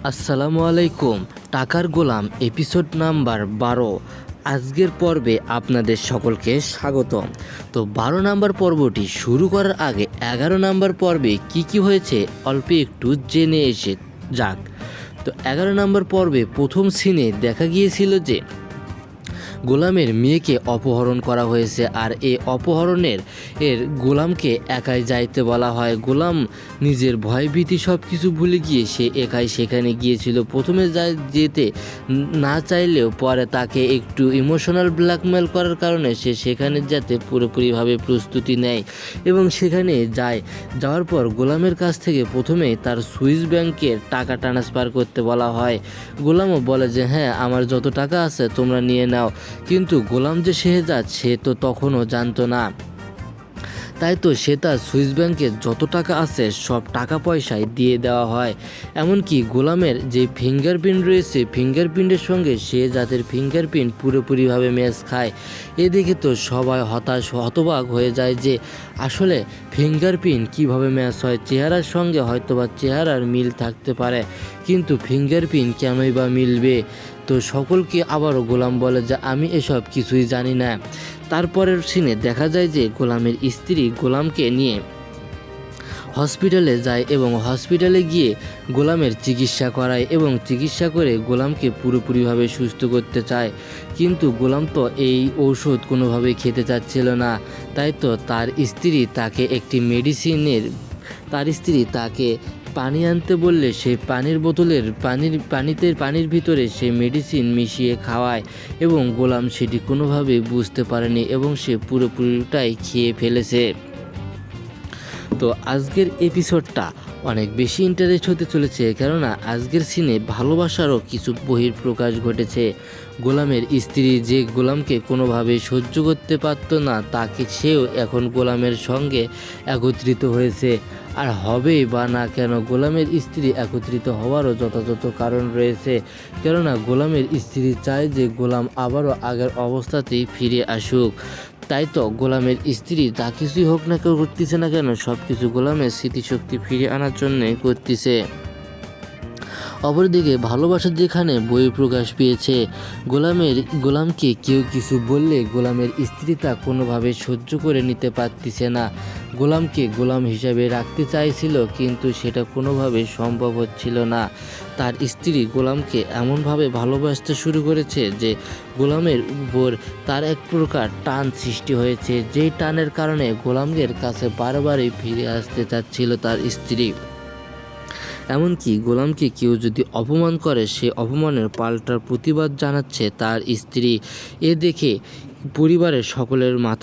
আসসালামু আলাইকুম। টাকার গোলাম এপিসোড নাম্বার 12। আজকের পর্বে আপনাদের সকলকে স্বাগতম। তো 12 নাম্বার পর্বটি শুরু করার আগে 11 নাম্বার পর্বে কি হয়েছে অল্প একটু জেনে এসে যাক। তো 11 নাম্বার পর্বে প্রথম সিনে দেখা গিয়েছিল যে গোলামের মেয়েকে অপহরণ করা হয়েছে, আর এই অপহরণের গোলামকে একাই যাইতে বলা হয়। গোলাম নিজের ভয়ভীতি সব কিছু ভুলে গিয়ে সে একাই সেখানে গিয়েছিল। প্রথমে যেতে না চাইলেও পরে তাকে একটু ইমোশনাল ব্ল্যাকমেল করার কারণে সে সেখানে যেতে পুরোপুরিভাবে প্রস্তুতি নেয় এবং সেখানে যাওয়ার পর গোলামের কাছ থেকে প্রথমে তার সুইস ব্যাংকের টাকা ট্রান্সফার করতে বলা হয়। গোলামও বলে যে হ্যাঁ, আমার যত টাকা আছে তোমরা নিয়ে নাও, কিন্তু গোলাম যে শেহজাদ সে তো তখনও জানতো না। তাই তো সে তার সুইস ব্যাংকে যত টাকা আছে সব টাকা পয়সায় দিয়ে দেওয়া হয়। এমনকি গোলামের যে ফিঙ্গারপ্রিন্ট রয়েছে, ফিঙ্গারপ্রিন্টের সঙ্গে শেহজাদের ফিঙ্গারপ্রিন্ট পুরোপুরিভাবে ম্যাচ খায়। এদিকে তো সবাই হতবাক হয়ে যায় যে আসলে ফিঙ্গারপ্রিন্ট কিভাবে ম্যাচ হয়। চেহারার সঙ্গে হয়তোবা চেহারার মিল থাকতে পারে, কিন্তু ফিঙ্গারপ্রিন্ট কেনই বা মিলবে। তো সকলকে আবারও গোলাম বলে যে আমি এসব কিছুই জানি না। তারপরের সিনে দেখা যায় যে গোলামের স্ত্রী গোলামকে নিয়ে হসপিটালে যায় এবং হসপিটালে গিয়ে গোলামের চিকিৎসা করায় এবং চিকিৎসা করে গোলামকে পুরোপুরিভাবে সুস্থ করতে চায়, কিন্তু গোলাম তো এই ঔষধ কোনোভাবেই খেতে চাচ্ছিল না। তাই তো তার স্ত্রী তাকে পানি আনতে বললে সে পানির ভিতরে সে মেডিসিন মিশিয়ে খাওয়ায় এবং গোলাম সেটি কোনোভাবেই বুঝতে পারেনি এবং সে পুরোপুরিটাই খেয়ে ফেলেছে। তো আজকের এপিসোডটা অনেক বেশি ইন্টারেস্ট হতে চলেছে, কেননা আজকের সিনে ভালোবাসারও কিছু বহিঃপ্রকাশ ঘটেছে। গোলামের স্ত্রী যে গোলামকে কোনোভাবে সহ্য করতে পারত না, সেও এখন গোলামের সঙ্গে একত্রিত হয়েছে। আর হবেই বা না কেন, গোলামের স্ত্রী একত্রিত হওয়ারও যথাযথ কারণ রয়েছে, কেননা গোলামের স্ত্রী চায় যে গোলাম আবারও আগের অবস্থাতেই ফিরে আসুক। তাই তো গোলামের স্ত্রী যা কিছুই হোক না কেউ করতেছে না কেন, সব কিছু গোলামের স্মৃতিশক্তি ফিরে আনার জন্যে করতেছে। অপরদিকে ভালোবাসা যেখানে বহিঃপ্রকাশ পেয়েছে, গোলামকে কেউ কিছু বললে গোলামের স্ত্রী তা কোনোভাবে সহ্য করে নিতে পারতেছে না। গোলামকে গোলাম হিসাবে রাখতে চাইছিল, কিন্তু সেটা কোনোভাবে সম্ভব হচ্ছিল না। তার স্ত্রী গোলামকে এমনভাবে ভালোবাসতে শুরু করেছে যে গোলামের উপর তার এক প্রকার টান সৃষ্টি হয়েছে, যেই টানের কারণে গোলামের কাছে বারবারই ফিরে আসতে চাচ্ছিল তার স্ত্রী। এমনকি গোলামকে কেউ যদি অপমান করে, সে অপমানের পাল্টার প্রতিবাদ জানাচ্ছে তার স্ত্রী। এ দেখে পরিবারের সকলের মাথা